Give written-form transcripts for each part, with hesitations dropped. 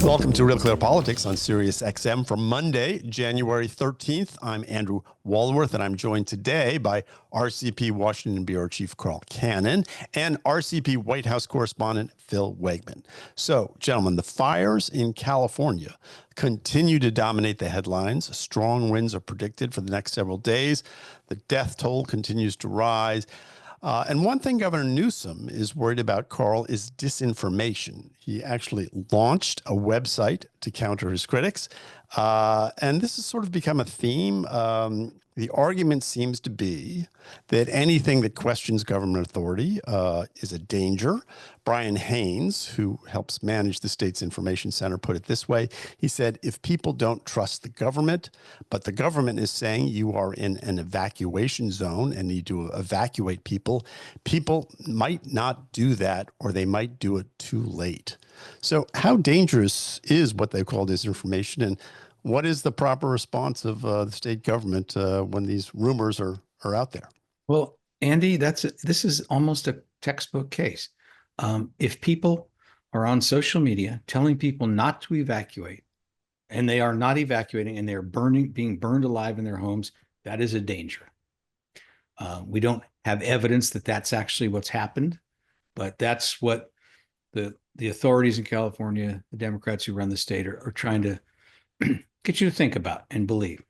Welcome to Real Clear Politics on Sirius XM for Monday, January 13th. I'm Andrew Walworth, and I'm joined today by RCP Washington Bureau Chief Carl Cannon and RCP White House Correspondent Phil Wegmann. So, gentlemen, the fires in California continue to dominate the headlines. Strong winds are predicted for the next several days. The death toll continues to rise. And one thing Governor Newsom is worried about, Carl, is disinformation. He actually launched a website to counter his critics. And this has sort of become a theme. The argument seems to be that anything that questions government authority is a danger. Brian Haynes, who helps manage the state's information center, put it this way. He said, if people don't trust the government, but the government is saying you are in an evacuation zone and need to evacuate people, people might not do that, or they might do it too late. So how dangerous is what they call disinformation, and what is the proper response of the state government when these rumors are out there? Well, Andy, this is almost a textbook case. If people are on social media telling people not to evacuate, and they are not evacuating, and they're being burned alive in their homes, that is a danger. We don't have evidence that that's actually what's happened, but that's what the authorities in California, the Democrats who run the state, are trying to get you to think about and believe.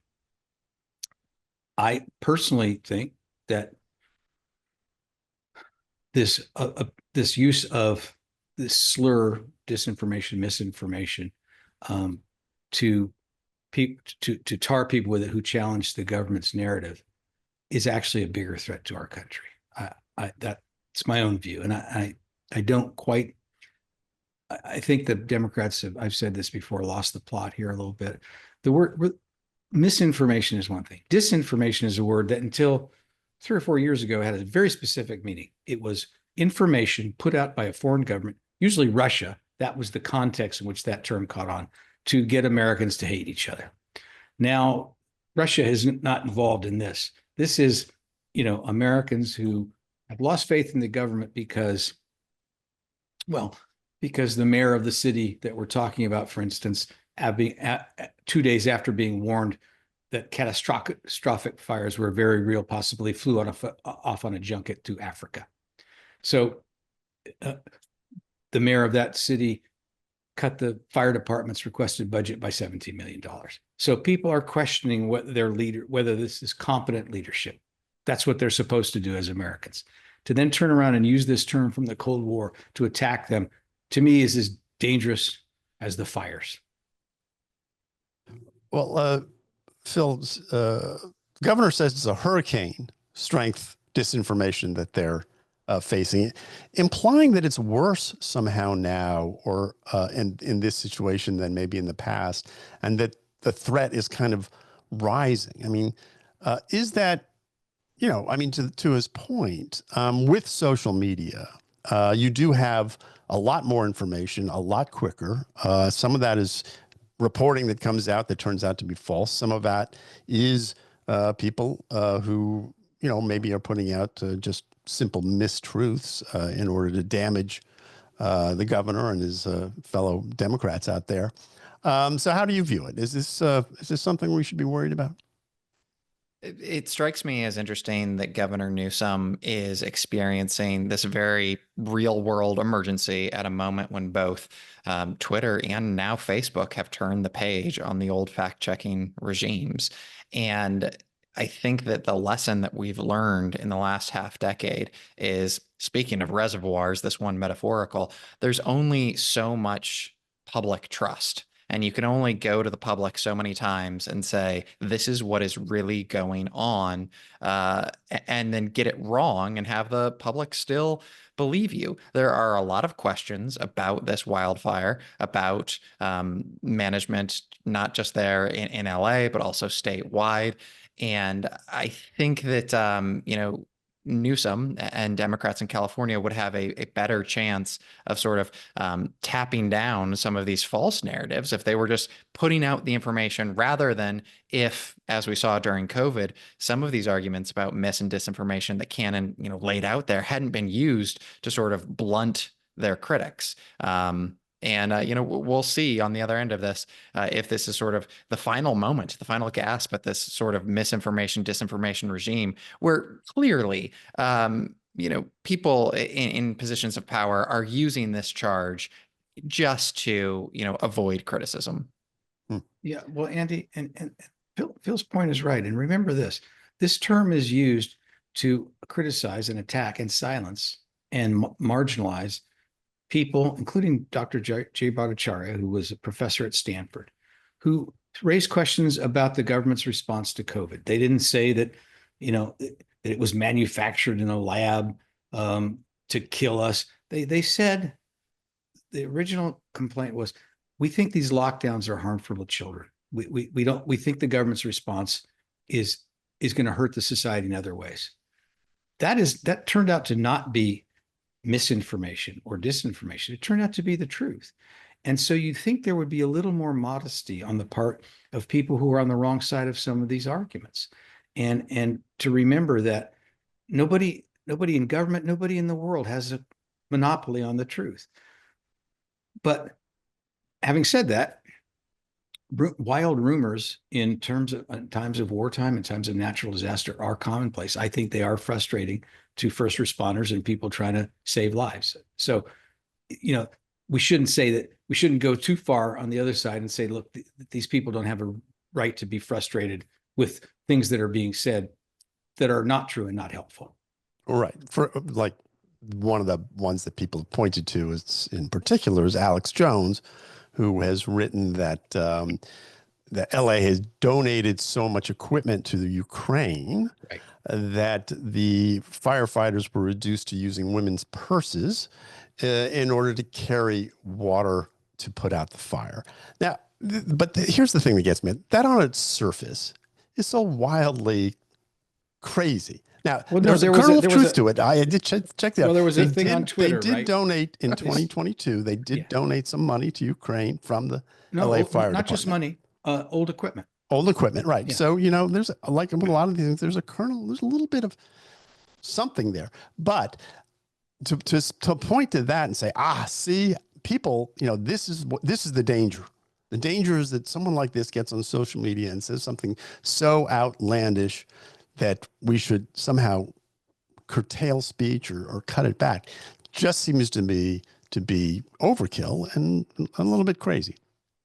I personally think that this use of this slur, disinformation, misinformation, to tar people with it who challenge the government's narrative is actually a bigger threat to our country. That's my own view, and I don't quite. I think the Democrats have, I've said this before, lost the plot here a little bit. The word misinformation is one thing. Disinformation is a word that until 3 or 4 years ago had a very specific meaning. It was information put out by a foreign government, usually Russia. That was the context in which that term caught on, to get Americans to hate each other. Now, Russia is not involved in this. This is, Americans who have lost faith in the government because the mayor of the city that we're talking about, for instance, 2 days after being warned that catastrophic fires were very real, possibly flew off on a junket to Africa. So the mayor of that city cut the fire department's requested budget by $17 million. So people are questioning whether this is competent leadership. That's what they're supposed to do as Americans. To then turn around and use this term from the Cold War to attack them, to me, is as dangerous as the fires. Well, Phil, governor says it's a hurricane strength disinformation that they're facing, implying that it's worse somehow now, or in this situation than maybe in the past, and that the threat is kind of rising. I mean, is that, to his point, with social media, you do have a lot more information, a lot quicker. Some of that is reporting that comes out that turns out to be false. Some of that is people who, maybe are putting out just simple mistruths in order to damage the governor and his fellow Democrats out there. So how do you view it? Is this something we should be worried about? It strikes me as interesting that Governor Newsom is experiencing this very real world emergency at a moment when both Twitter and now Facebook have turned the page on the old fact-checking regimes. And I think that the lesson that we've learned in the last half decade is, speaking of reservoirs, this one metaphorical, there's only so much public trust. And you can only go to the public so many times and say, this is what is really going on, and then get it wrong and have the public still believe you. There are a lot of questions about this wildfire, about management, not just there in LA, but also statewide. And I think that, Newsom and Democrats in California would have a better chance of sort of tapping down some of these false narratives if they were just putting out the information, rather than if, as we saw during COVID, some of these arguments about mis and disinformation that Cannon laid out there hadn't been used to sort of blunt their critics. And, we'll see on the other end of this if this is sort of the final moment, the final gasp at this sort of misinformation, disinformation regime, where clearly, people in positions of power are using this charge just to, avoid criticism. Yeah, well, Andy, and Phil's point is right. And remember this term is used to criticize and attack and silence and marginalize people, including Dr. Jay Bhattacharya, who was a professor at Stanford, who raised questions about the government's response to COVID. They didn't say that, that it was manufactured in a lab to kill us. They said the original complaint was, we think these lockdowns are harmful to children. We think the government's response is going to hurt the society in other ways. That turned out to not be misinformation or disinformation. It turned out to be the truth. And so you'd think there would be a little more modesty on the part of people who are on the wrong side of some of these arguments. And to remember that nobody in government, nobody in the world has a monopoly on the truth. But having said that, wild rumors in times of wartime, in times of natural disaster, are commonplace. I think they are frustrating to first responders and people trying to save lives. So, we shouldn't go too far on the other side and say, look, these people don't have a right to be frustrated with things that are being said that are not true and not helpful. Right. For like one of the ones that people have pointed to is in particular is Alex Jones, who has written that that LA has donated so much equipment to the Ukraine, right, that the firefighters were reduced to using women's purses in order to carry water to put out the fire. Now, here's the thing that gets me. That on its surface is so wildly crazy. Now, there's a kernel of truth to it. I did check that out. Well, there was a thing on Twitter, They did right? donate in 2022. They did donate some money to Ukraine from the LA Fire Department. Not just money, old equipment. Old equipment, right. Yeah. So, there's like with a lot of these things, there's a little bit of something there. But to point to that and say, see, people, this is the danger. The danger is that someone like this gets on social media and says something so outlandish that we should somehow curtail speech or cut it back. Just seems to be overkill and a little bit crazy.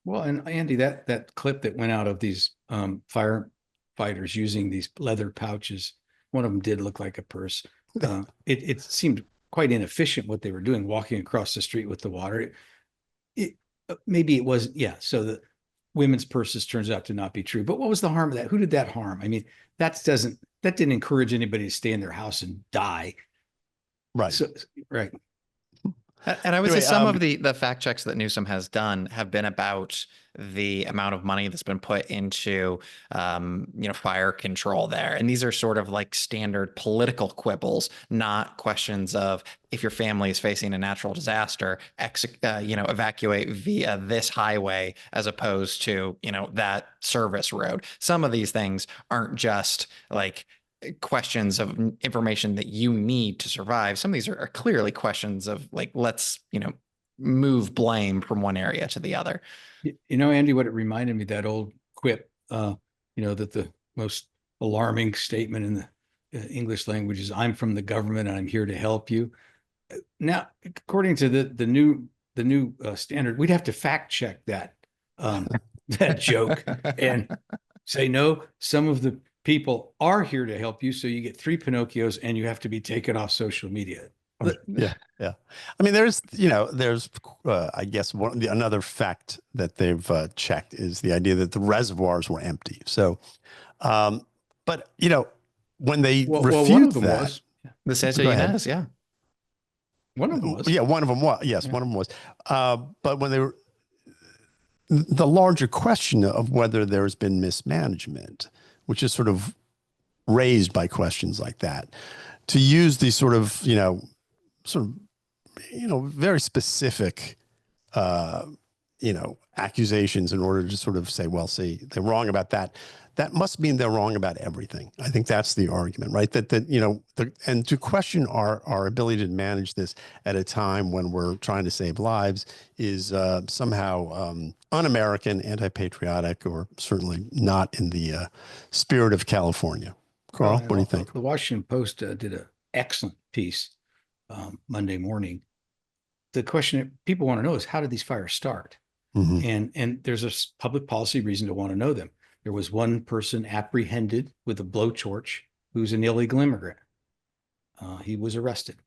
Well, and Andy, that clip that went out of these firefighters using these leather pouches, one of them did look like a purse. It seemed quite inefficient what they were doing, walking across the street with the water. Maybe it was, so the women's purses turns out to not be true. But what was the harm of that? Who did that harm? I mean, that didn't encourage anybody to stay in their house and die. Right. So, right. And I would say some of the fact checks that Newsom has done have been about the amount of money that's been put into, fire control there. And these are sort of like standard political quibbles, not questions of if your family is facing a natural disaster, evacuate via this highway as opposed to, that service road. Some of these things aren't just like questions of information that you need to survive. Some of these are clearly questions of like, let's, move blame from one area to the other. Andy, what it reminded me, that old quip, that the most alarming statement in the English language is, I'm from the government and I'm here to help you. Now, according to the new standard, we'd have to fact check that joke and say, no, some of the people are here to help you. So you get 3 Pinocchios and you have to be taken off social media. Yeah. I mean, there's I guess another fact that they've checked is the idea that the reservoirs were empty. So, but when they refute that, the Santa Ynez, yeah. One of them was. Yeah, one of them was. Yes, one of them was. But when they were, the larger question of whether there's been mismanagement, which is sort of raised by questions like that, to use these sort of, very specific accusations in order to sort of say, well, see, they're wrong about that. That must mean they're wrong about everything. I think that's the argument, right? And to question our ability to manage this at a time when we're trying to save lives is somehow un-American, anti-patriotic, or certainly not in the spirit of California. Carl, what do you think? The Washington Post did an excellent piece Monday morning. The question that people want to know is, how did these fires start? Mm-hmm. And there's a public policy reason to want to know them. There was one person apprehended with a blowtorch who's an illegal immigrant. He was arrested.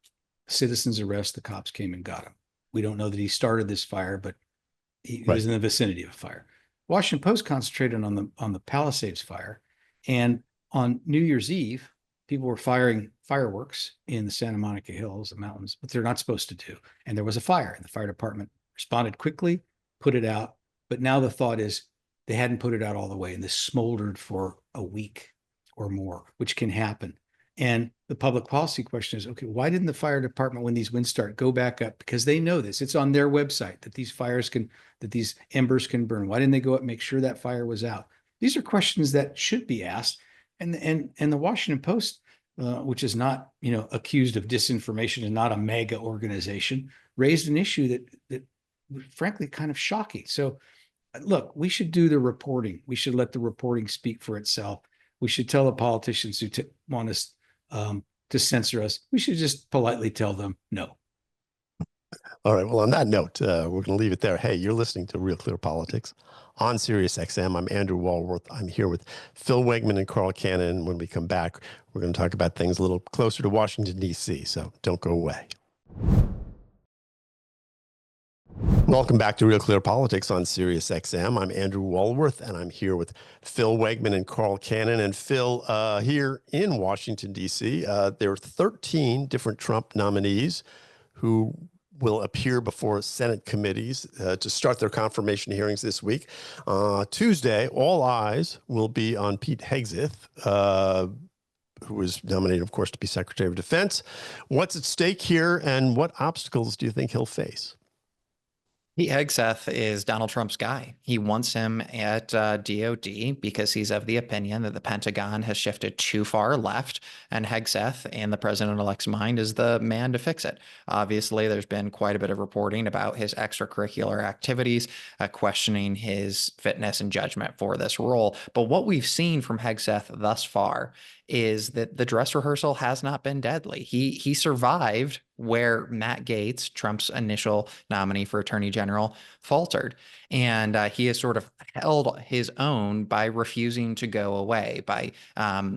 Citizen's arrest, the cops came and got him. We don't know that he started this fire, but he was in the vicinity of a fire. Washington Post concentrated on the Palisades fire. And on New Year's Eve, people were firing fireworks in the Santa Monica Hills, the mountains, but they're not supposed to do. And there was a fire, and the fire department responded quickly, put it out. But now the thought is they hadn't put it out all the way, and this smoldered for a week or more, which can happen. And the public policy question is, okay, why didn't the fire department, when these winds start, go back up? Because they know this. It's on their website that these embers can burn. Why didn't they go up and make sure that fire was out? These are questions that should be asked. And the Washington Post, which is not, accused of disinformation and not a mega organization, raised an issue that frankly kind of shocking. So look, we should do the reporting. We should let the reporting speak for itself. We should tell the politicians who want us to censor us, we should just politely tell them no. All right. Well, on that note, we're going to leave it there. Hey, you're listening to Real Clear Politics on Sirius XM. I'm Andrew Walworth. I'm here with Phil Wegmann and Carl Cannon. When we come back, we're going to talk about things a little closer to Washington, D.C., so don't go away. Welcome back to Real Clear Politics on Sirius XM. I'm Andrew Walworth, and I'm here with Phil Wegmann and Carl Cannon. And Phil, here in Washington, D.C., there are 13 different Trump nominees who will appear before Senate committees to start their confirmation hearings this week. Tuesday, all eyes will be on Pete Hegseth, who was nominated, of course, to be Secretary of Defense. What's at stake here, and what obstacles do you think he'll face? Pete Hegseth is Donald Trump's guy. He wants him at DOD because he's of the opinion that the Pentagon has shifted too far left, and Hegseth, in the president-elect's mind, is the man to fix it. Obviously, there's been quite a bit of reporting about his extracurricular activities, questioning his fitness and judgment for this role. But what we've seen from Hegseth thus far is that the dress rehearsal has not been deadly. He survived where Matt Gaetz, Trump's initial nominee for Attorney General, faltered. And he has sort of held his own by refusing to go away, by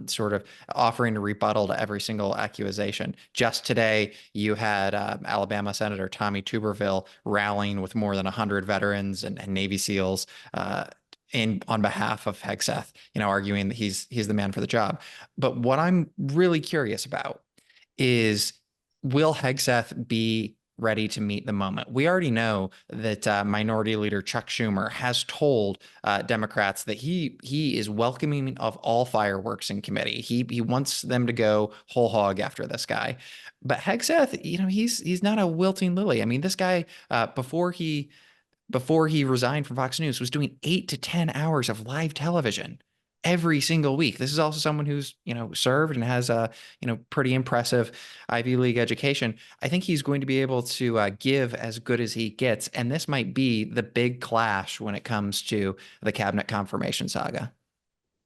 sort of offering a rebuttal to every single accusation. Just today, you had Alabama Senator Tommy Tuberville rallying with more than 100 veterans and Navy SEALs on behalf of Hegseth, arguing that he's the man for the job. But what I'm really curious about is, will Hegseth be ready to meet the moment? We already know that Minority Leader Chuck Schumer has told Democrats that he is welcoming of all fireworks in committee. He wants them to go whole hog after this guy. But Hegseth, he's not a wilting lily. I mean, this guy, before he resigned from Fox News, was doing 8 to 10 hours of live television every single week. This is also someone who's, served and has a, pretty impressive Ivy League education. I think he's going to be able to give as good as he gets. And this might be the big clash when it comes to the cabinet confirmation saga.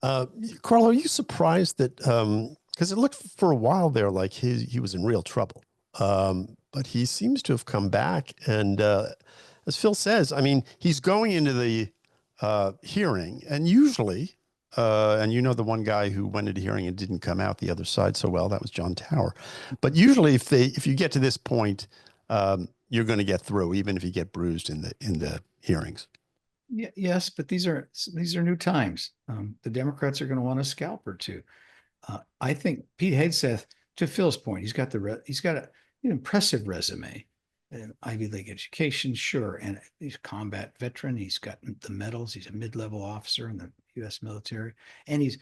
Carl, are you surprised that, because it looked for a while there like he was in real trouble, but he seems to have come back. And as Phil says, I mean, he's going into the hearing, and usually, and the one guy who went into hearing and didn't come out the other side so well, that was John Tower. But usually, if you get to this point, you're going to get through, even if you get bruised in the hearings. Yeah, yes, but these are new times. The Democrats are going to want a scalp or two. I think Pete Hegseth, to Phil's point, he's got an impressive resume. An Ivy League education, sure, and he's a combat veteran. He's got the medals. He's a mid-level officer in the U.S. military, and he's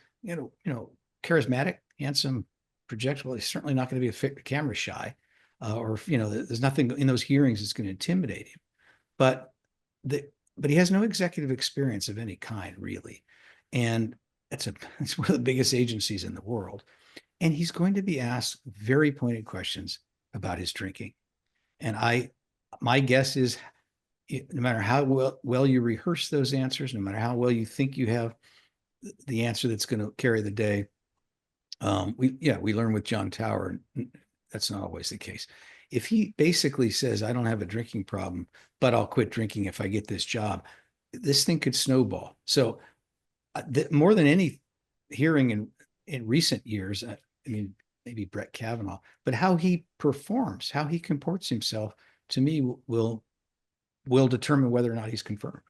charismatic, handsome, projectable. He's certainly not going to be camera shy, or there's nothing in those hearings that's going to intimidate him. But but he has no executive experience of any kind, really. And it's one of the biggest agencies in the world. And he's going to be asked very pointed questions about his drinking. And my guess is, no matter how well you rehearse those answers, no matter how well you think you have the answer that's going to carry the day, we learn with John Tower, that's not always the case. If he basically says, I don't have a drinking problem, but I'll quit drinking if I get this job, this thing could snowball. So more than any hearing in recent years, I mean, maybe Brett Kavanaugh, but how he performs, how he comports himself, to me, will determine whether or not he's confirmed.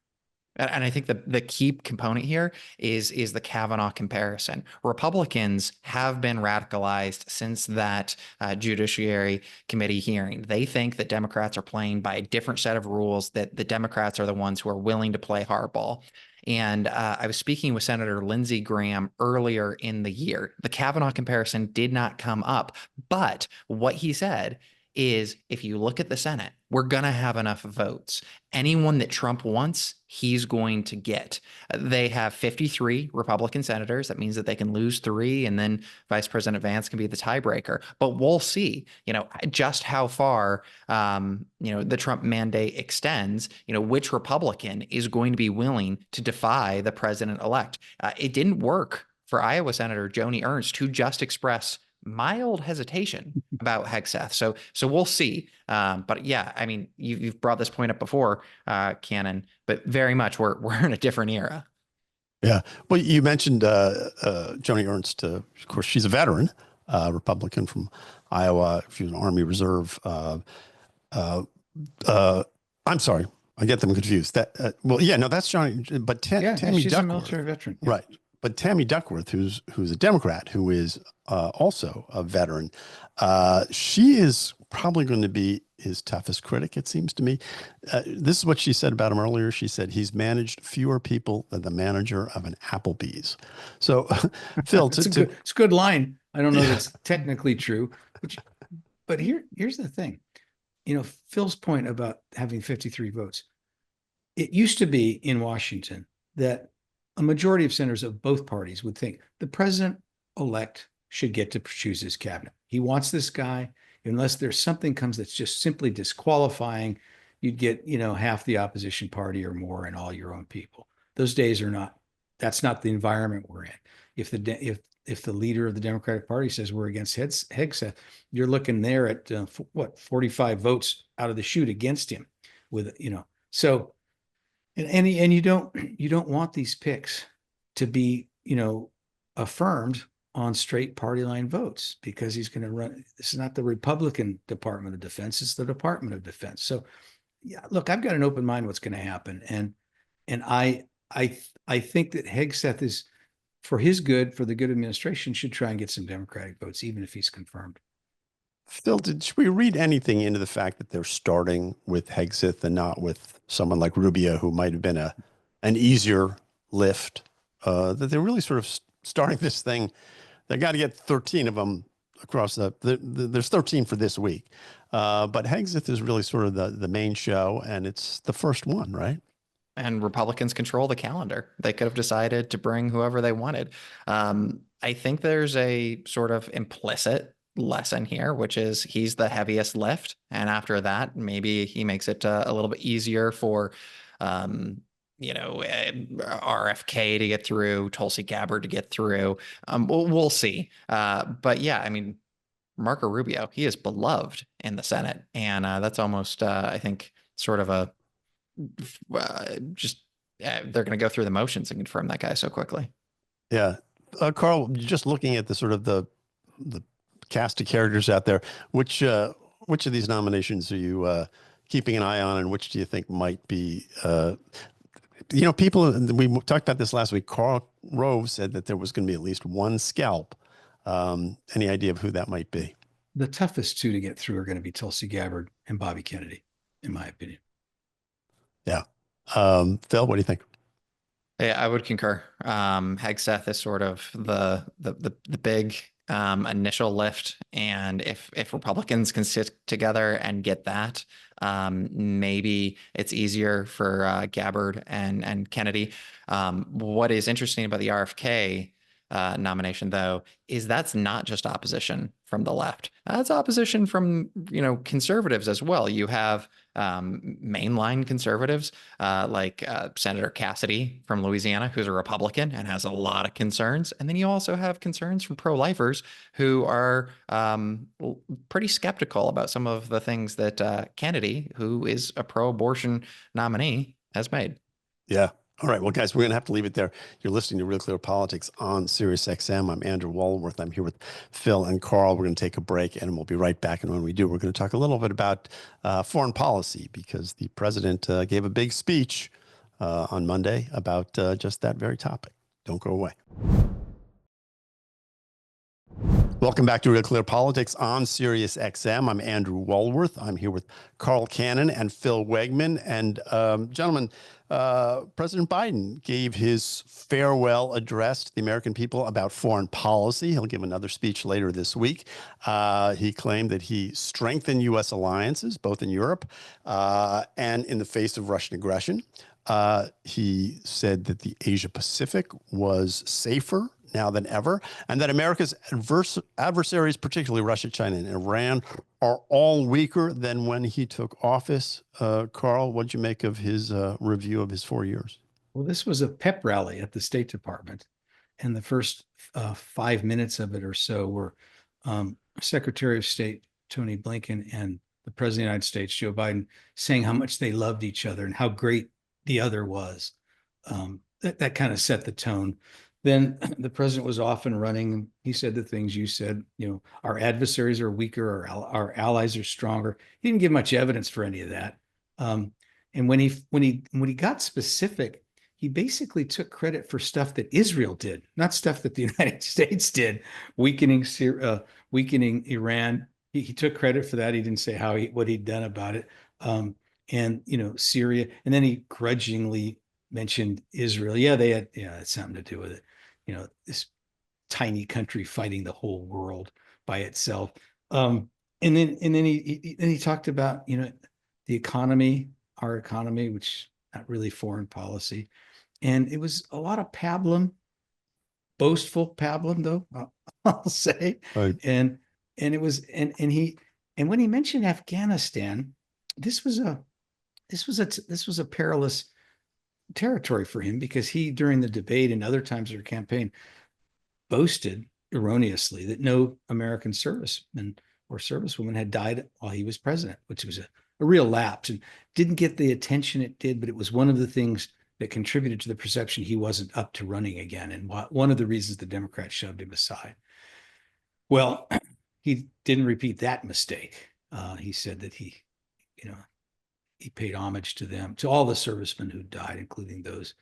And I think the key component here is the Kavanaugh comparison. Republicans have been radicalized since that Judiciary Committee hearing. They think that Democrats are playing by a different set of rules, that the Democrats are the ones who are willing to play hardball. And I was speaking with Senator Lindsey Graham earlier in the year. The Kavanaugh comparison did not come up, but what he said is, if you look at the Senate, we're going to have enough votes. Anyone that Trump wants, he's going to get. They have 53 Republican senators. That means that they can lose 3, and then Vice President Vance can be the tiebreaker. But we'll see, just how far, the Trump mandate extends, which Republican is going to be willing to defy the president-elect. It didn't work for Iowa Senator Joni Ernst, who just expressed mild hesitation about Hegseth. So we'll see. But yeah, I mean, you've brought this point up before, Cannon, but very much we're in a different era. Yeah. Well, you mentioned Joni Ernst. Of course, she's a veteran, Republican from Iowa. She was an Army Reserve. I'm sorry, I get them confused. That's Joni. But Tammy she's Duckworth, a military veteran, right? But Tammy Duckworth, who's a Democrat, who is also a veteran, she is probably going to be his toughest critic, it seems to me. This is what she said about him earlier. She said he's managed fewer people than the manager of an Applebee's. So, Phil, it's a good line. I don't know if it's technically true, but here's the thing. Phil's point about having 53 votes. It used to be in Washington that a majority of senators of both parties would think the president-elect should get to choose his cabinet. He wants this guy. Unless there's something comes that's just simply disqualifying, you'd get, half the opposition party or more and all your own people. Those days are not, that's not the environment we're in. If the leader of the Democratic Party says we're against Hegseth, you're looking there at 45 votes out of the chute against him so. And you don't want these picks to be, affirmed on straight party line votes, because he's going to run. This is not the Republican Department of Defense; it's the Department of Defense. So, yeah, look, I've got an open mind what's going to happen, and I think that Hegseth is, for his good, for the good administration, should try and get some Democratic votes, even if he's confirmed. Phil, should we read anything into the fact that they're starting with Hegseth and not with someone like Rubio, who might have been an easier lift? That they're really sort of starting this thing. They got to get 13 of them across there's 13 for this week. But Hegseth is really sort of the main show, and it's the first one, right? And Republicans control the calendar. They could have decided to bring whoever they wanted. I think there's a sort of implicit lesson here, which is he's the heaviest lift, and after that maybe he makes it a little bit easier for RFK to get through, Tulsi Gabbard to get through. We'll see, but yeah, I mean, Marco Rubio, he is beloved in the Senate, and that's almost I think sort of a they're going to go through the motions and confirm that guy so quickly. Yeah. Carl, just looking at the sort of the cast of characters out there, which of these nominations are you keeping an eye on, and which do you think might be people? We talked about this last week. Karl Rove said that there was going to be at least one scalp. Any idea of who that might be? The toughest two to get through are going to be Tulsi Gabbard and Bobby Kennedy, in my opinion. Yeah. Phil, what do you think? Yeah, I would concur. Hegseth is sort of the big initial lift, and if Republicans can sit together and get that, maybe it's easier for Gabbard and Kennedy. What is interesting about the RFK nomination, though, is that's not just opposition from the left. That's opposition from, conservatives as well. You have mainline conservatives like Senator Cassidy from Louisiana, who's a Republican and has a lot of concerns. And then you also have concerns from pro-lifers who are pretty skeptical about some of the things that Kennedy, who is a pro-abortion nominee, has made. Yeah. All right. Well, guys, we're going to have to leave it there. You're listening to Real Clear Politics on Sirius XM. I'm Andrew Walworth. I'm here with Phil and Carl. We're going to take a break, and we'll be right back. And when we do, we're going to talk a little bit about foreign policy, because the president gave a big speech on Monday about just that very topic. Don't go away. Welcome back to Real Clear Politics on Sirius XM. I'm Andrew Walworth. I'm here with Carl Cannon and Phil Wegmann. And gentlemen, President Biden gave his farewell address to the American people about foreign policy. He'll give another speech later this week. He claimed that he strengthened U.S. alliances, both in Europe and in the face of Russian aggression. He said that the Asia Pacific was safer now than ever, and that America's adversaries, particularly Russia, China, and Iran, are all weaker than when he took office. Carl, what'd you make of his review of his 4 years? Well, this was a pep rally at the State Department, and the first 5 minutes of it or so were Secretary of State Tony Blinken and the President of the United States, Joe Biden, saying how much they loved each other and how great the other was. That kind of set the tone. Then the president was off and running. He said the things you said, our adversaries are weaker, our allies are stronger. He didn't give much evidence for any of that. And when he got specific, he basically took credit for stuff that Israel did, not stuff that the United States did, weakening Iran. He took credit for that. He didn't say what he'd done about it. And Syria, and then he grudgingly mentioned Israel. Yeah, they had something to do with it. This tiny country fighting the whole world by itself. And then he talked about the economy, our economy, which not really foreign policy. And it was a lot of pablum, boastful pablum, though, I'll say. Right. And it was and when he mentioned Afghanistan, this was a perilous territory for him, because he, during the debate and other times of the campaign, boasted erroneously that no American serviceman or servicewoman had died while he was president, which was a real lapse and didn't get the attention it did, but it was one of the things that contributed to the perception he wasn't up to running again, and one of the reasons the Democrats shoved him aside. Well, he didn't repeat that mistake. He said that he paid homage to them, to all the servicemen who died, including those.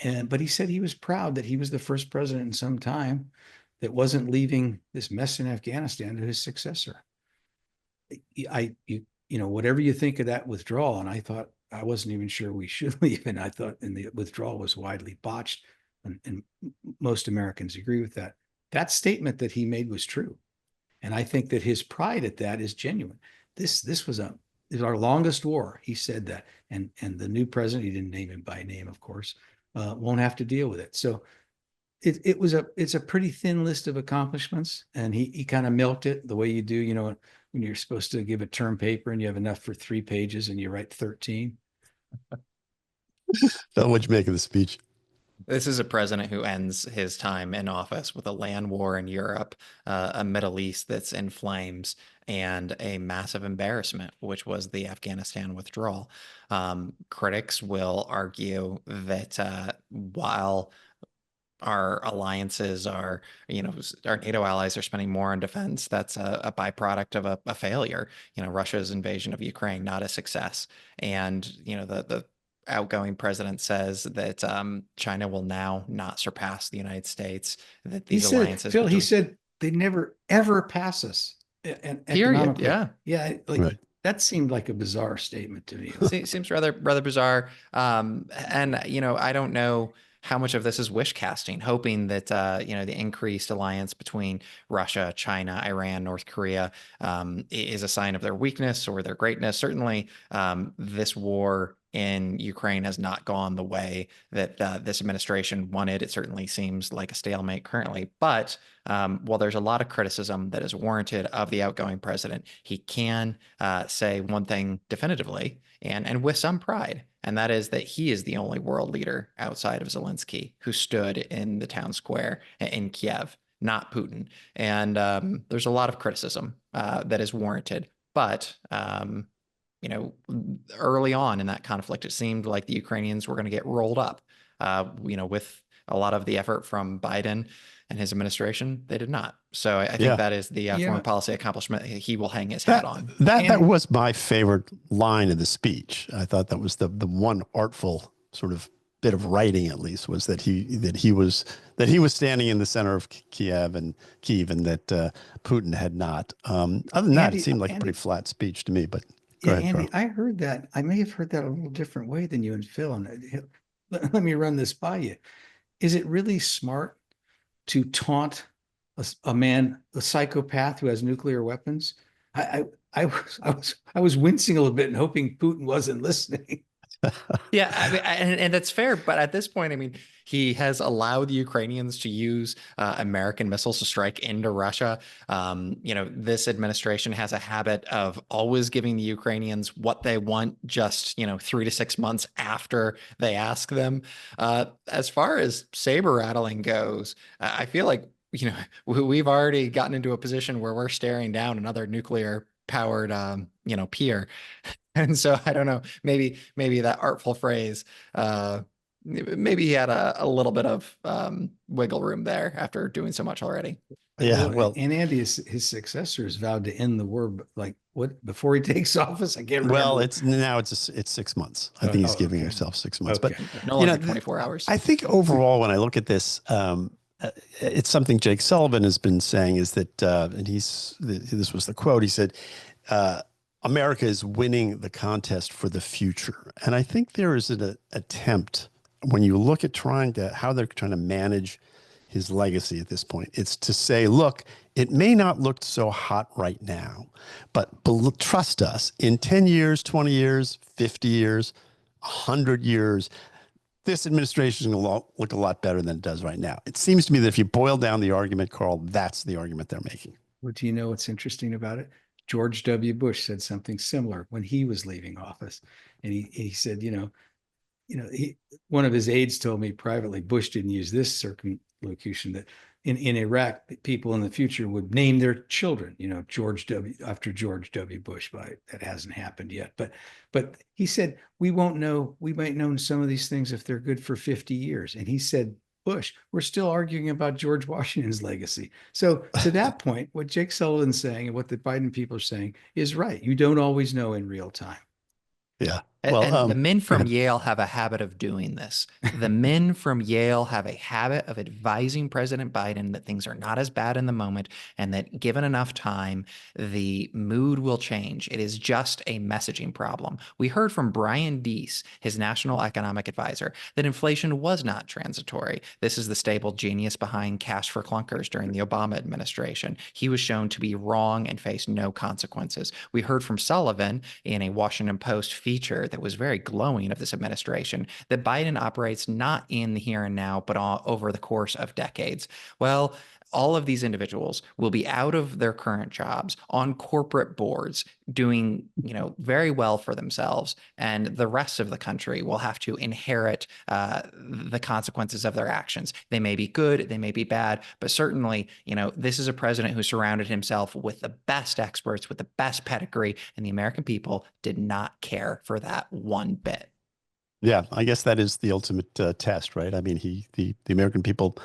But he said he was proud that he was the first president in some time that wasn't leaving this mess in Afghanistan to his successor. Whatever you think of that withdrawal, and I wasn't even sure we should leave, and I thought the withdrawal was widely botched, and most Americans agree with that. That statement that he made was true, and I think that his pride at that is genuine. This was our longest war. He said that, and the new president, he didn't name him by name, of course, won't have to deal with it. So it's a pretty thin list of accomplishments, and he kind of milked it the way you do, when you're supposed to give a term paper and you have enough for 3 pages and you write 13. Phil, what'd you make of the speech? This is a president who ends his time in office with a land war in Europe, a Middle East that's in flames, and a massive embarrassment, which was the Afghanistan withdrawal. Critics will argue that while our alliances are, our NATO allies are spending more on defense, that's a byproduct of a failure. Russia's invasion of Ukraine, not a success. And, the outgoing president says that China will now not surpass the United States, that these alliances... Phil, he said they never, ever pass us. Period. Yeah. Yeah. Right. That seemed like a bizarre statement to me. Seems rather bizarre. And, I don't know how much of this is wish casting, hoping that the increased alliance between Russia, China, Iran, North Korea is a sign of their weakness or their greatness. Certainly, this war in Ukraine has not gone the way that this administration wanted. It certainly seems like a stalemate currently. But while there's a lot of criticism that is warranted of the outgoing president, he can say one thing definitively and with some pride, and that is that he is the only world leader outside of Zelensky who stood in the town square in Kiev, not Putin. And there's a lot of criticism that is warranted. But early on in that conflict, it seemed like the Ukrainians were going to get rolled up. With a lot of the effort from Biden and his administration, they did not. So I think that is the foreign policy accomplishment he will hang his hat on. That was my favorite line of the speech. I thought that was the one artful sort of bit of writing, at least, was that he was standing in the center of Kiev and that Putin had not. Other than that, it seemed like a pretty flat speech to me. But go ahead, Andy, Carl. I heard that. I may have heard that a little different way than you and Phil. And let me run this by you. Is it really smart to taunt a psychopath who has nuclear weapons? I was wincing a little bit and hoping Putin wasn't listening. Yeah, and that's fair. But at this point, I mean, he has allowed the Ukrainians to use American missiles to strike into Russia. This administration has a habit of always giving the Ukrainians what they want just, 3 to 6 months after they ask them. As far as saber rattling goes, I feel like, we've already gotten into a position where we're staring down another nuclear powered, peer. And so I don't know, maybe that artful phrase, maybe he had a little bit of wiggle room there after doing so much already. Yeah, well, and Andy, his successors vowed to end the war, like what, before he takes office? I can't remember. Well, it's 6 months. I think he's giving himself 6 months, but no longer 24 hours. I think overall, when I look at this, it's something Jake Sullivan has been saying is that, and this was the quote. He said, America is winning the contest for the future. And I think there is an attempt, when you look at how they're trying to manage his legacy at this point, it's to say, look, it may not look so hot right now, but trust us, in 10 years, 20 years, 50 years, 100 years, this administration is going to look a lot better than it does right now. It seems to me that if you boil down the argument, Carl, that's the argument they're making. Well, do you know what's interesting about it? George W. Bush said something similar when he was leaving office. And he said, one of his aides told me privately, Bush didn't use this circumlocution, that in Iraq, people in the future would name their children, after George W. Bush. But that hasn't happened yet. But he said, we might know some of these things if they're good for 50 years. And he said, Bush, we're still arguing about George Washington's legacy. So to that point, what Jake Sullivan's saying and what the Biden people are saying is right. You don't always know in real time. Yeah. Well, and the men from Yale have a habit of doing this. The men from Yale have a habit of advising President Biden that things are not as bad in the moment and that given enough time, the mood will change. It is just a messaging problem. We heard from Brian Deese, his national economic advisor, that inflation was not transitory. This is the stable genius behind cash for clunkers during the Obama administration. He was shown to be wrong and face no consequences. We heard from Sullivan in a Washington Post feature that was very glowing of this administration, that Biden operates not in the here and now, but over the course of decades. Well, all of these individuals will be out of their current jobs on corporate boards doing, very well for themselves. And the rest of the country will have to inherit the consequences of their actions. They may be good, they may be bad, but certainly, this is a president who surrounded himself with the best experts, with the best pedigree, and the American people did not care for that one bit. Yeah, I guess that is the ultimate test, right? I mean, the American people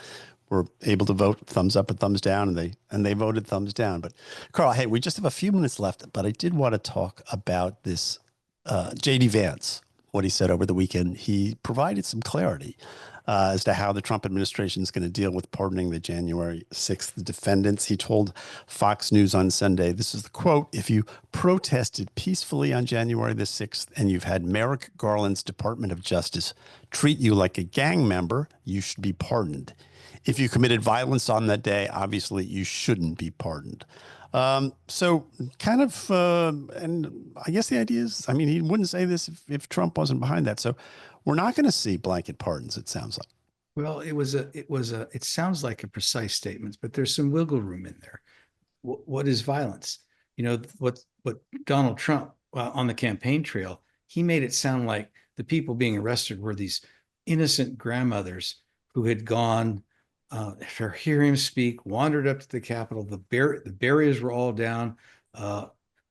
were able to vote thumbs up or thumbs down, and they voted thumbs down. But Carl, hey, we just have a few minutes left, but I did want to talk about this J.D. Vance, what he said over the weekend. He provided some clarity as to how the Trump administration is going to deal with pardoning the January 6th defendants. He told Fox News on Sunday, this is the quote, "If you protested peacefully on January the 6th and you've had Merrick Garland's Department of Justice treat you like a gang member, you should be pardoned. If you committed violence on that day, obviously you shouldn't be pardoned." So kind of, and I guess the idea is, I mean, he wouldn't say this if Trump wasn't behind that. So we're not going to see blanket pardons, it sounds like. Well, it sounds like a precise statement, but there's some wiggle room in there. What is violence? You know, what Donald Trump on the campaign trail, he made it sound like the people being arrested were these innocent grandmothers who had gone to hear him speak, wandered up to the Capitol. The barriers were all down.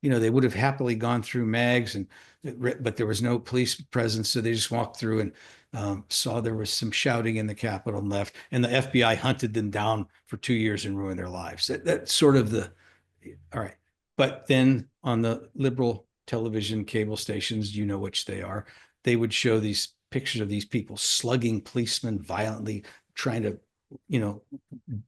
You know, they would have happily gone through mags, but there was no police presence, so they just walked through and saw there was some shouting in the Capitol and left. And the FBI hunted them down for 2 years and ruined their lives. That's sort of all right. But then on the liberal television cable stations, you know which they are, they would show these pictures of these people slugging policemen violently, trying to, you know,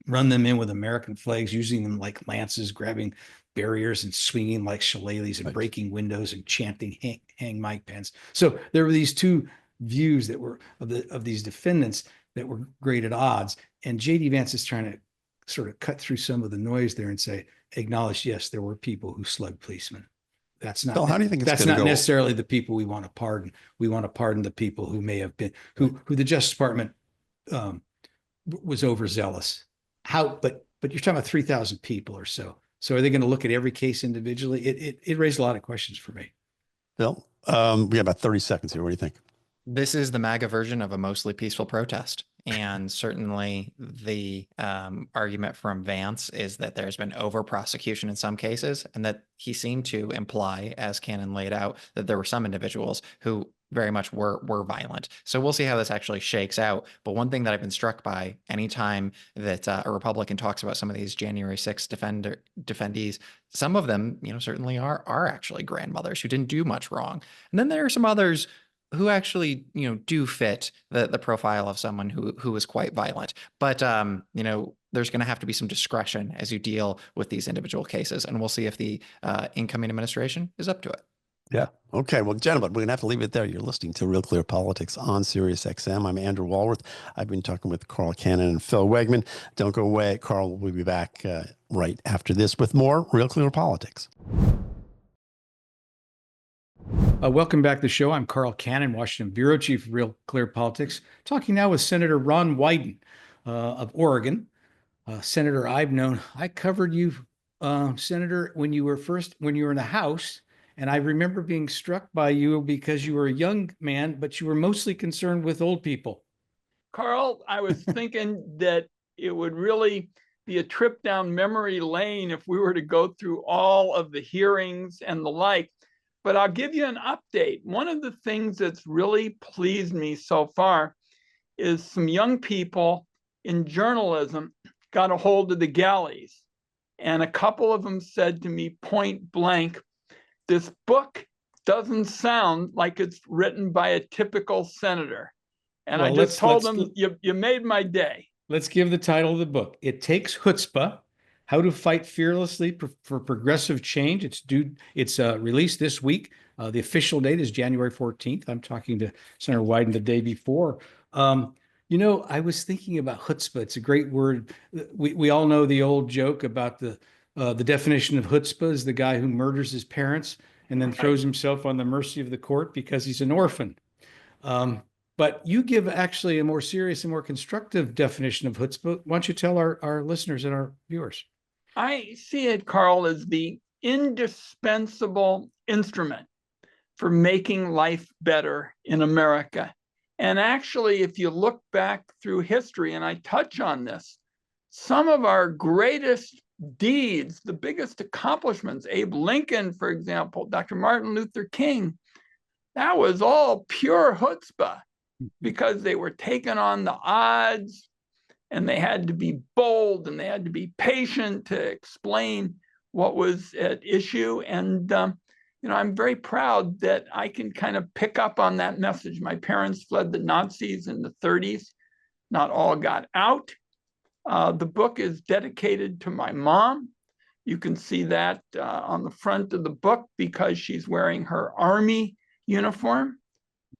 run them in with American flags, using them like lances, grabbing barriers and swinging like shillelaghs and breaking windows and chanting hang Mike Pence. So there were these two views that were of these defendants that were great at odds. And J.D. Vance is trying to sort of cut through some of the noise there and say, acknowledge, yes, there were people who slugged policemen. That's not, Bill, how do you think that's not necessarily the people we want to pardon. We want to pardon the people who may have been, who the Justice Department was overzealous. But you're talking about 3,000 people or so. So are they going to look at every case individually? It raised a lot of questions for me. Bill, we have about 30 seconds here. What do you think? This is the MAGA version of a mostly peaceful protest. And certainly the argument from Vance is that there's been over prosecution in some cases, and that he seemed to imply, as Cannon laid out, that there were some individuals who very much were violent. So we'll see how this actually shakes out. But one thing that I've been struck by anytime that a Republican talks about some of these January 6th defendees, some of them, you know, certainly are actually grandmothers who didn't do much wrong. And then there are some others who actually, you know, do fit the profile of someone who is quite violent. But, you know, there's going to have to be some discretion as you deal with these individual cases. And we'll see if the incoming administration is up to it. Yeah. Okay. Well, gentlemen, we're going to have to leave it there. You're listening to Real Clear Politics on Sirius XM. I'm Andrew Walworth. I've been talking with Carl Cannon and Phil Wegmann. Don't go away. Carl will be back right after this with more Real Clear Politics. Welcome back to the show. I'm Carl Cannon, Washington Bureau Chief of Real Clear Politics, talking now with Senator Ron Wyden of Oregon. Senator, I covered you, Senator, when you were in the House. And I remember being struck by you because you were a young man, but you were mostly concerned with old people. Carl, I was thinking that it would really be a trip down memory lane if we were to go through all of the hearings and the like. But I'll give you an update. One of the things that's really pleased me so far is some young people in journalism got a hold of the galleys. And a couple of them said to me point blank, this book doesn't sound like it's written by a typical senator. And I just told them, you made my day. Let's give the title of the book. It Takes Chutzpah, How to Fight Fearlessly for Progressive Change. It's released this week. The official date is January 14th. I'm talking to Senator Wyden the day before. You know, I was thinking about chutzpah. It's a great word. We all know the old joke about the definition of chutzpah is the guy who murders his parents and then throws himself on the mercy of the court because he's an orphan. But you give actually a more serious and more constructive definition of chutzpah. Why don't you tell our listeners and our viewers? I see it, Carl, as the indispensable instrument for making life better in America. And actually, if you look back through history, and I touch on this, some of our greatest deeds, the biggest accomplishments, Abe Lincoln, for example, Dr. Martin Luther King, that was all pure chutzpah because they were taking on the odds and they had to be bold and they had to be patient to explain what was at issue. And, you know, I'm very proud that I can kind of pick up on that message. My parents fled the Nazis in the 30s. not all got out. The book is dedicated to my mom. You can see that on the front of the book because she's wearing her Army uniform.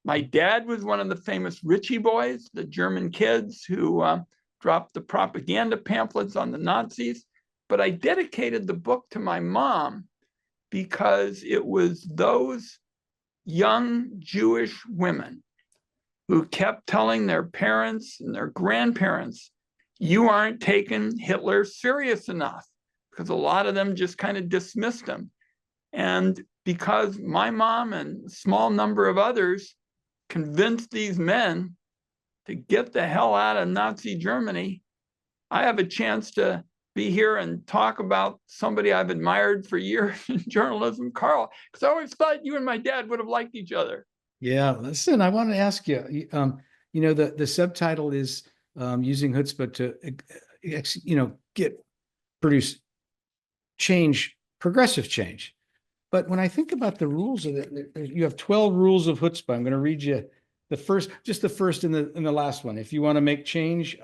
My dad was one of the famous Ritchie boys, the German kids who dropped the propaganda pamphlets on the Nazis. But I dedicated the book to my mom because it was those young Jewish women who kept telling their parents and their grandparents, you aren't taking Hitler serious enough, because a lot of them just kind of dismissed him. And because my mom and a small number of others convinced these men to get the hell out of Nazi Germany, I have a chance to be here and talk about somebody I've admired for years in journalism, Carl, because I always thought you and my dad would have liked each other. Yeah, listen, I want to ask you, the subtitle is using chutzpah to, produce change, progressive change. But when I think about the rules of it, you have 12 rules of chutzpah. I'm going to read you the first and the last one. If you want to make change,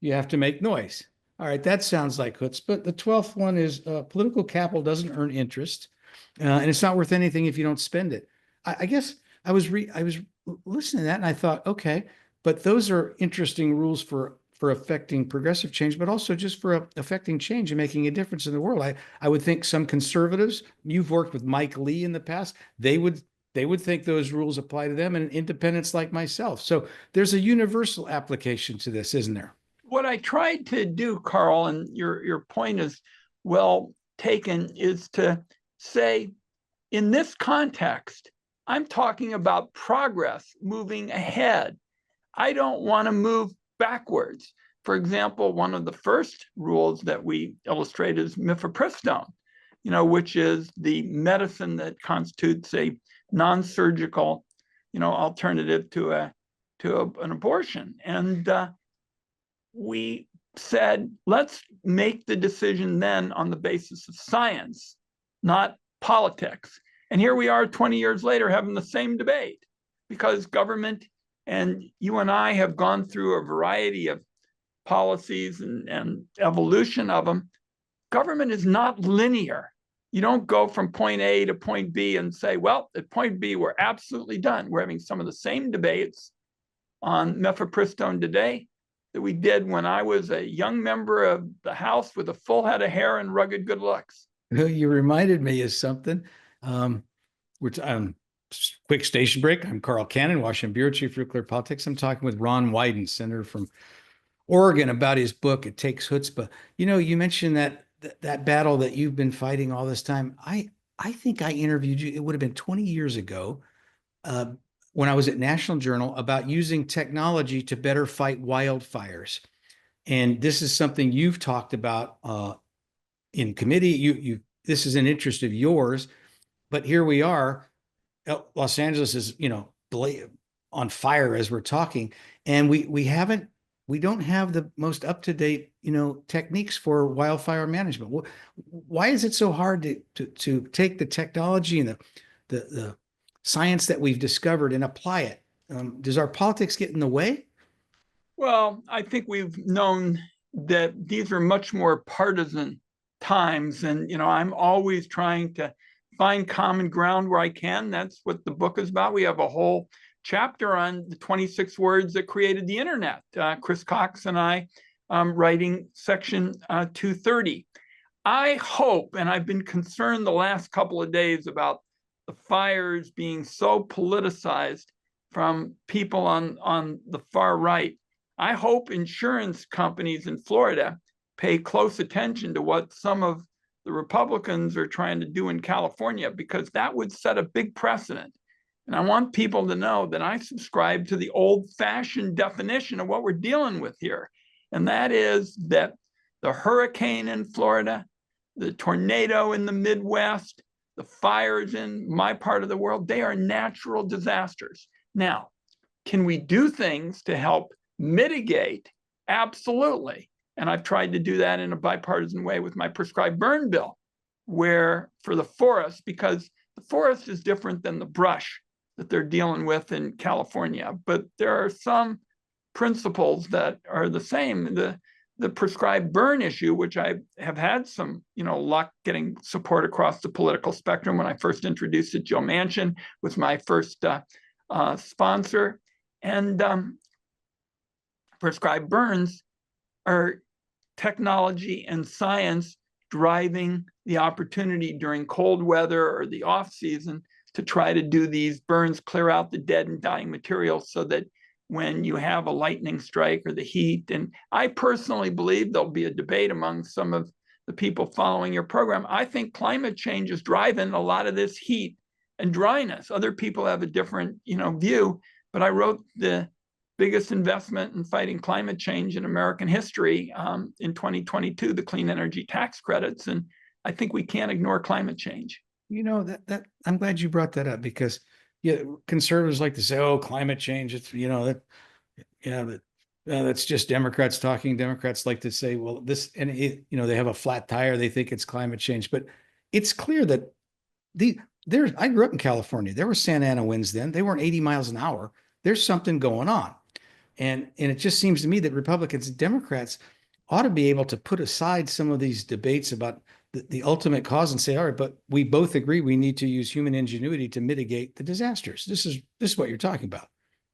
you have to make noise. All right, that sounds like chutzpah. The 12th one is political capital doesn't earn interest, and it's not worth anything if you don't spend it. I guess I was listening to that and I thought, okay, but those are interesting rules for affecting progressive change, but also just for affecting change and making a difference in the world. I would think some conservatives, you've worked with Mike Lee in the past, they would think those rules apply to them, and independents like myself. So there's a universal application to this, isn't there? What I tried to do, Carl, and your point is well taken, is to say, in this context, I'm talking about progress, moving ahead. I don't want to move backwards. For example, one of the first rules that we illustrate is mifepristone, which is the medicine that constitutes a non-surgical, alternative to an abortion. And we said, let's make the decision then on the basis of science, not politics. And here we are 20 years later having the same debate, because government, and you and I have gone through a variety of policies and evolution of them. Government is not linear. You don't go from point A to point B and say, well, at point B, we're absolutely done. We're having some of the same debates on mifepristone today that we did when I was a young member of the House with a full head of hair and rugged good looks. You reminded me of something. Quick station break. I'm Carl Cannon, Washington Bureau Chief, RealClearPolitics. I'm talking with Ron Wyden, Senator from Oregon, about his book, It Takes Chutzpah. You mentioned that battle that you've been fighting all this time. I think I interviewed you, it would have been 20 years ago, when I was at National Journal, about using technology to better fight wildfires. And this is something you've talked about in committee. This is an interest of yours, but here we are. Los Angeles is, on fire as we're talking, and we don't have the most up-to-date, techniques for wildfire management. Why is it so hard to take the technology and the science that we've discovered and apply it? Does our politics get in the way? Well, I think we've known that these are much more partisan times, and I'm always trying to find common ground where I can. That's what the book is about. We have a whole chapter on the 26 words that created the internet. Chris Cox and I writing section 230. I hope, and I've been concerned the last couple of days about the fires being so politicized from people on the far right. I hope insurance companies in Florida pay close attention to what some of the Republicans are trying to do in California, because that would set a big precedent. And I want people to know that I subscribe to the old-fashioned definition of what we're dealing with here. And that is that the hurricane in Florida, the tornado in the Midwest, the fires in my part of the world, they are natural disasters. Now, can we do things to help mitigate? Absolutely. And I've tried to do that in a bipartisan way with my prescribed burn bill, where for the forest, because the forest is different than the brush that they're dealing with in California, but there are some principles that are the same. The prescribed burn issue, which I have had some, luck getting support across the political spectrum. When I first introduced it, Joe Manchin was my first sponsor. And prescribed burns are technology and science driving the opportunity during cold weather or the off season to try to do these burns, clear out the dead and dying materials so that when you have a lightning strike or the heat, and I personally believe there'll be a debate among some of the people following your program. I think climate change is driving a lot of this heat and dryness. Other people have a different, view, but I wrote the biggest investment in fighting climate change in American history in 2022, the clean energy tax credits. And I think we can't ignore climate change. That I'm glad you brought that up, because conservatives like to say, "Oh, climate change, it's that's just Democrats talking." Democrats like to say, "Well, this," and they have a flat tire, they think it's climate change. But it's clear that I grew up in California. There were Santa Ana winds then. They weren't 80 miles an hour. There's something going on. And it just seems to me that Republicans and Democrats ought to be able to put aside some of these debates about the ultimate cause and say, all right, but we both agree we need to use human ingenuity to mitigate the disasters. This is what you're talking about.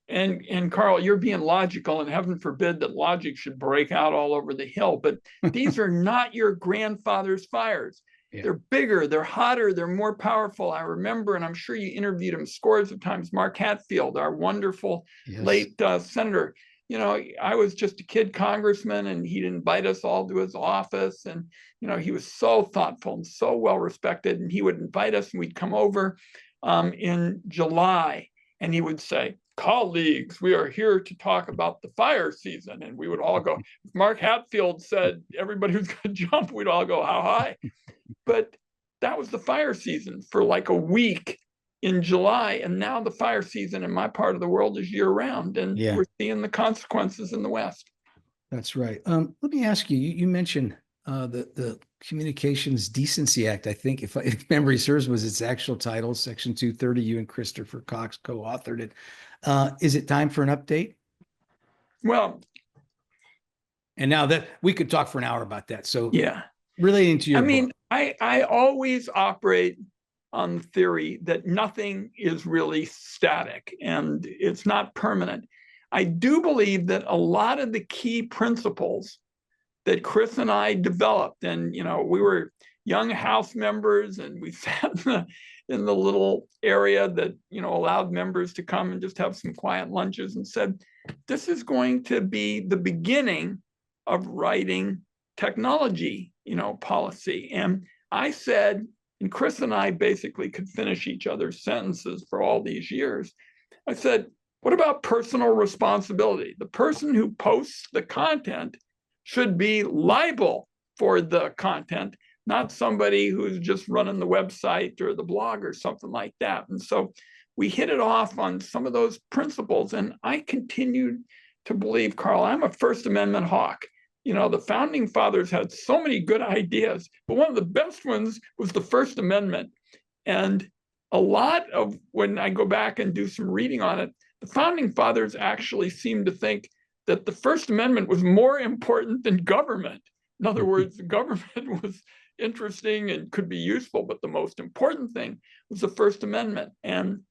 And Carl, you're being logical, and heaven forbid that logic should break out all over the hill. But these are not your grandfather's fires. Yeah. They're bigger, they're hotter, they're more powerful. I remember, and I'm sure you interviewed him scores of times, Mark Hatfield, our wonderful late senator. I was just a kid congressman, and he'd invite us all to his office. And, he was so thoughtful and so well respected. And he would invite us, and we'd come over in July, and he would say, "Colleagues, we are here to talk about the fire season." And we would all go, if Mark Hatfield said everybody was going to jump, we'd all go, how high? But that was the fire season for like a week in July. And now the fire season in my part of the world is year round. And we're seeing the consequences in the West. That's right. Let me ask you, you mentioned the Communications Decency Act. I think if memory serves was its actual title, Section 230. You and Christopher Cox co-authored it. Is it time for an update? Well, and now that we could talk for an hour about that. So yeah, relating to your book. I always operate on the theory that nothing is really static and it's not permanent. I do believe that a lot of the key principles that Chris and I developed, and we were young House members, and we sat in the little area that allowed members to come and just have some quiet lunches, and said, this is going to be the beginning of writing technology policy. And I said, and Chris and I basically could finish each other's sentences for all these years. I said, what about personal responsibility? The person who posts the content should be liable for the content, not somebody who's just running the website or the blog or something like that. And so we hit it off on some of those principles. And I continued to believe, Carl, I'm a First Amendment hawk. The founding fathers had so many good ideas, but one of the best ones was the First Amendment. And a lot of, when I go back and do some reading on it, the founding fathers actually seemed to think that the First Amendment was more important than government. In other words, government was interesting and could be useful, but the most important thing was the First Amendment. And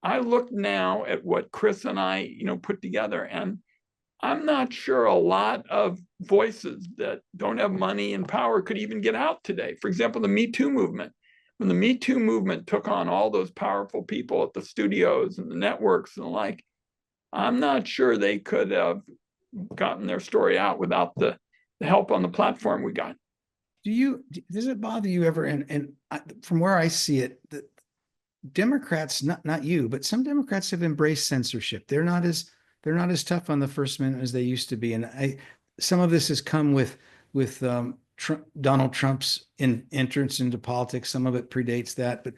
I look now at what Chris and I, put together, and I'm not sure a lot of voices that don't have money and power could even get out today. For example, the Me Too movement. When the Me Too movement took on all those powerful people at the studios and the networks and the like, I'm not sure they could have gotten their story out without the help on the platform we got. Does it bother you ever? And from where I see it, the Democrats, not you, but some Democrats have embraced censorship. They're not as tough on the First Amendment as they used to be. And some of this has come with Donald Trump's entrance into politics. Some of it predates that, but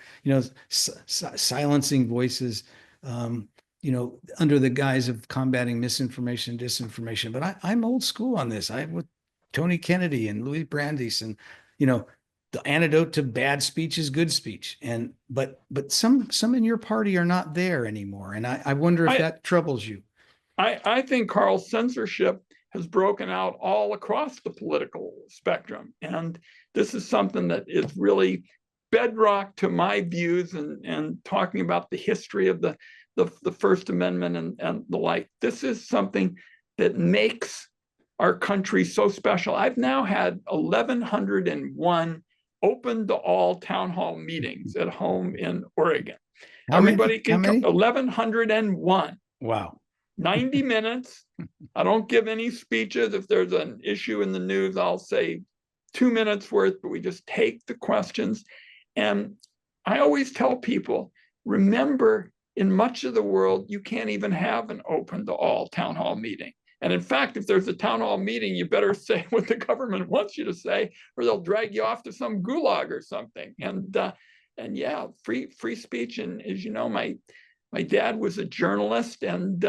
silencing voices, under the guise of combating misinformation, disinformation. But I'm old school on this. I'm with Tony Kennedy and Louis Brandeis, and the antidote to bad speech is good speech. And but some in your party are not there anymore, and I wonder if that troubles you. I think, Carl, censorship has broken out all across the political spectrum. And this is something that is really bedrock to my views and talking about the history of the First Amendment and the like. This is something that makes our country so special. I've now had 1,101 open to all town hall meetings at home in Oregon. Everybody can come. 1,101. Wow. 90 minutes. I don't give any speeches. If there's an issue in the news, I'll say 2 minutes worth, but we just take the questions. And I always tell people, remember, in much of the world, you can't even have an open to all town hall meeting. And in fact, if there's a town hall meeting, you better say what the government wants you to say, or they'll drag you off to some gulag or something. And yeah, free speech. And as you know, my dad was a journalist, and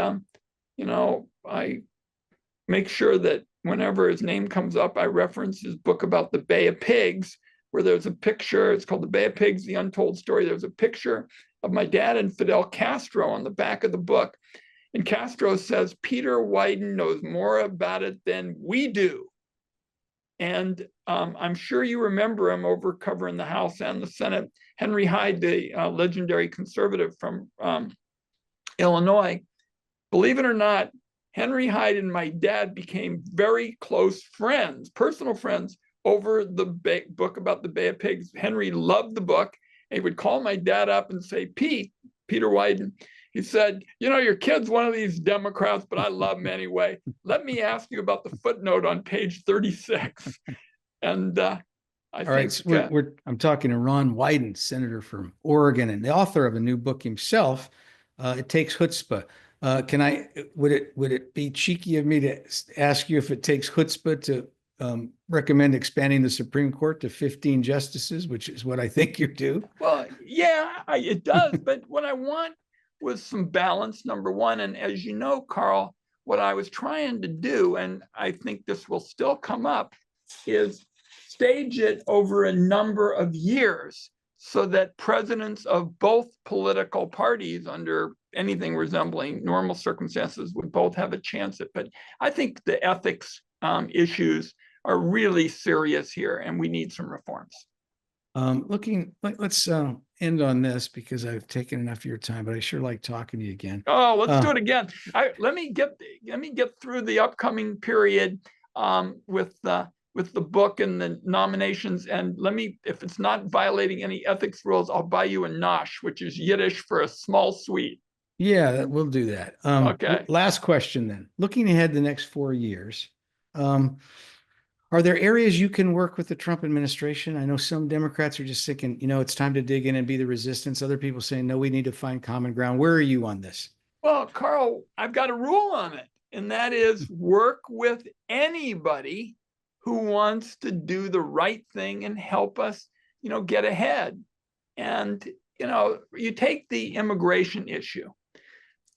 you know, I make sure that whenever his name comes up, I reference his book about the Bay of Pigs, where there's a picture. It's called The Bay of Pigs, The Untold Story. There's a picture of my dad and Fidel Castro on the back of the book. And Castro says, Peter Wyden knows more about it than we do. And I'm sure you remember him over covering the House and the Senate. Henry Hyde, the legendary conservative from Illinois. Believe it or not, Henry Hyde and my dad became very close friends, personal friends, over the book about the Bay of Pigs. Henry loved the book. He would call my dad up and say, Peter Wyden, he said, you know, your kid's one of these Democrats, but I love him anyway. Let me ask you about the footnote on page 36. And all right, so I'm talking to Ron Wyden, senator from Oregon, and the author of a new book himself. It Takes Chutzpah. Would it be cheeky of me to ask you if it takes chutzpah to recommend expanding the Supreme Court to 15 justices, which is what I think you do? Well, yeah, it does. But what I want was some balance, number one. And as you know, Carl, what I was trying to do, and I think this will still come up, is stage it over a number of years so that presidents of both political parties under anything resembling normal circumstances would both have a chance at. But I think the ethics issues are really serious here, and we need some reforms. Let's end on this because I've taken enough of your time, but I sure like talking to you again. Oh, let's do it again. Let me get through the upcoming period with the book and the nominations, and if it's not violating any ethics rules, I'll buy you a nosh, which is Yiddish for a small sweet. Yeah, we'll do that. Okay. Last question then. Looking ahead the next 4 years, are there areas you can work with the Trump administration? I know some Democrats are just thinking, you know, it's time to dig in and be the resistance. Other people saying, no, we need to find common ground. Where are you on this? Well, Carl, I've got a rule on it, and that is work with anybody who wants to do the right thing and help us, you know, get ahead. And, you know, you take the immigration issue.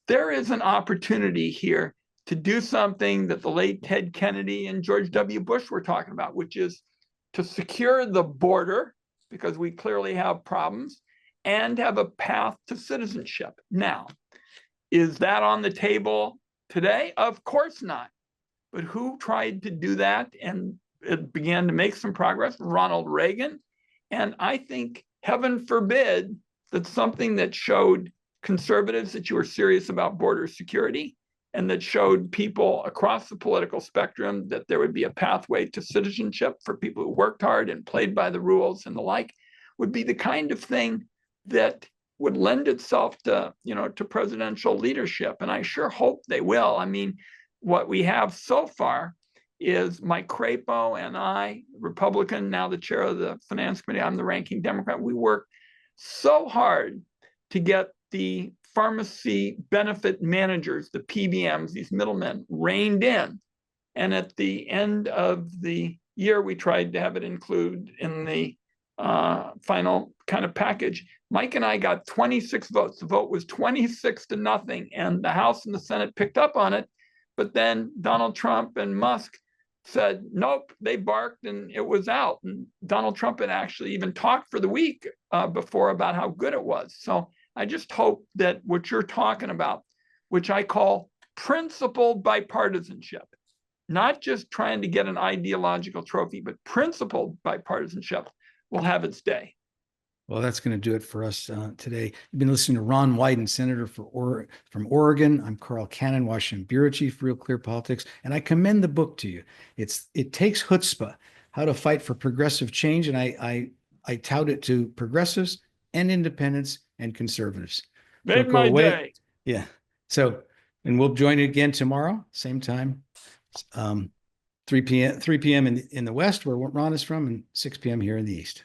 There is an opportunity here to do something that the late Ted Kennedy and George W. Bush were talking about, which is to secure the border, because we clearly have problems, and have a path to citizenship. Now, is that on the table today? Of course not. But who tried to do that and it began to make some progress? Ronald Reagan. And I think, heaven forbid, that something that showed conservatives that you were serious about border security, and that showed people across the political spectrum that there would be a pathway to citizenship for people who worked hard and played by the rules and the like, would be the kind of thing that would lend itself to, you know, to presidential leadership. And I sure hope they will. I mean, what we have so far is Mike Crapo and I, Republican, now the chair of the Finance Committee, I'm the ranking Democrat. We work so hard to get the pharmacy benefit managers, the PBMs, these middlemen, reined in. And at the end of the year, we tried to have it include in the final kind of package. Mike and I got 26 votes. The vote was 26-0, and the House and the Senate picked up on it. But then Donald Trump and Musk said, nope, they barked and it was out. And Donald Trump had actually even talked for the week before about how good it was. So I just hope that what you're talking about, which I call principled bipartisanship, not just trying to get an ideological trophy, but principled bipartisanship will have its day. Well, that's going to do it for us today. You've been listening to Ron Wyden, Senator from Oregon. I'm Carl Cannon, Washington Bureau Chief, Real Clear Politics, and I commend the book to you. It Takes Chutzpah, How to Fight for Progressive Change, and I tout it to progressives and independents and conservatives. Made my day. Yeah. So, and we'll join you again tomorrow, same time, 3 p.m. in the West, where Ron is from, and 6 p.m. here in the East.